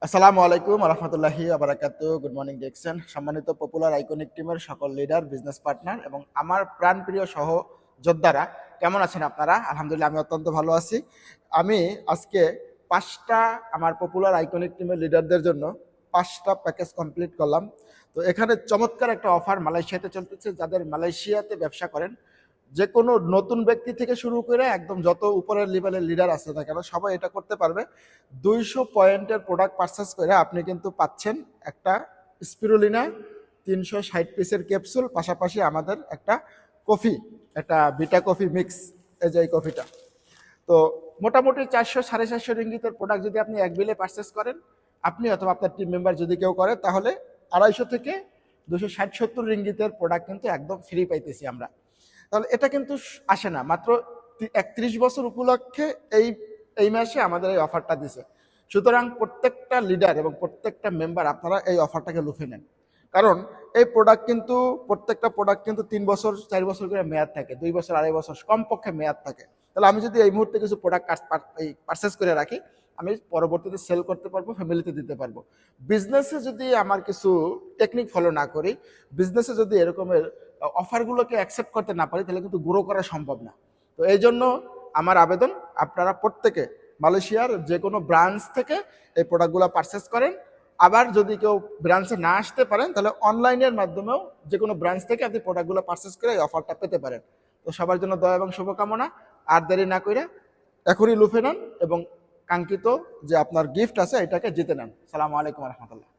আসসালামু আলাইকুম রহমতুল্লাহি আবরাকাতু। গুড মর্নিং দেখছেন সম্মানিত পপুলার আইকনিক টিমের সকল লিডার, বিজনেস পার্টনার এবং আমার প্রাণপ্রিয় সহ যোদ্ধারা, কেমন আছেন আপনারা? আলহামদুলিল্লাহ আমি অত্যন্ত ভালো আছি। আমি আজকে 5টা আমার পপুলার আইকনিক টিমের লিডারদের জন্য 5টা প্যাকেজ কমপ্লিট করলাম। তো এখানে চমৎকার একটা অফার মালয়েশিয়াতে চলতেছে। যাদের মালয়েশিয়াতে ব্যবসা করেন, যে কোনো নতুন ব্যক্তি থেকে শুরু করে একদম যত উপরের লেভেলের লিডার আছে না কেন, সবাই এটা করতে পারবে। 200 পয়েন্টের প্রোডাক্ট পারচেস করে আপনি কিন্তু পাচ্ছেন একটা স্পিরুলিনা 360 পিসের ক্যাপসুল, পাশাপাশি আমাদের একটা কফি, একটা বিটা কফি মিক্স, এই যে এই কফিটা। তো মোটামুটি 400-450 রিঙ্গিতের প্রোডাক্ট যদি আপনি এক বিলে পারচেস করেন, আপনি অথবা আপনার টিম মেম্বার যদি কেউ করে, তাহলে 250 থেকে 260-70 রিঙ্গিতের প্রোডাক্ট কিন্তু একদম ফ্রি পাইতেছি আমরা। তাহলে এটা কিন্তু আসে না, মাত্র 31 বছর উপলক্ষে এই এই মাসে আমাদের এই অফারটা দিছে। সুতরাং প্রত্যেকটা লিডার এবং প্রত্যেকটা মেম্বার আপনারা এই অফারটাকে লুফে নেন। কারণ এই প্রোডাক্ট কিন্তু প্রত্যেকটা প্রোডাক্ট কিন্তু 3 বছর 4 বছর করে মেয়াদ থাকে, 2 বছর 2.5 বছর কমপক্ষে মেয়াদ থাকে। তাহলে আমি যদি এই মুহূর্তে কিছু প্রোডাক্ট পারচেস করে রাখি, আমি পরবর্তীতে সেল করতে পারবো, ফ্যামিলিতে দিতে পারবো। বিজনেসে যদি আমার কিছু টেকনিক ফলো না করি, বিজনেসে যদি এরকমের অফারগুলোকে অ্যাকসেপ্ট করতে না পারি, তাহলে কিন্তু গ্রো করা সম্ভব না। তো এই জন্য আমার আবেদন, আপনারা প্রত্যেকে মালয়েশিয়ার যে কোনো ব্রাঞ্চ থেকে এই প্রোডাক্টগুলো পারচেস করেন। আবার যদি কেউ ব্রাঞ্চে না আসতে পারেন, তাহলে অনলাইনের মাধ্যমেও যে কোনো ব্রাঞ্চ থেকে আপনি প্রোডাক্টগুলো পারচেস করে এই অফারটা পেতে পারেন। তো সবার জন্য দয়া এবং শুভকামনা। আর দেরি না করে এখনই লুফে নেন এবং কাঙ্ক্ষিত যে আপনার গিফট আছে এটাকে জিতে নেন। সালামু আলাইকুম রহমতুল্লাহ।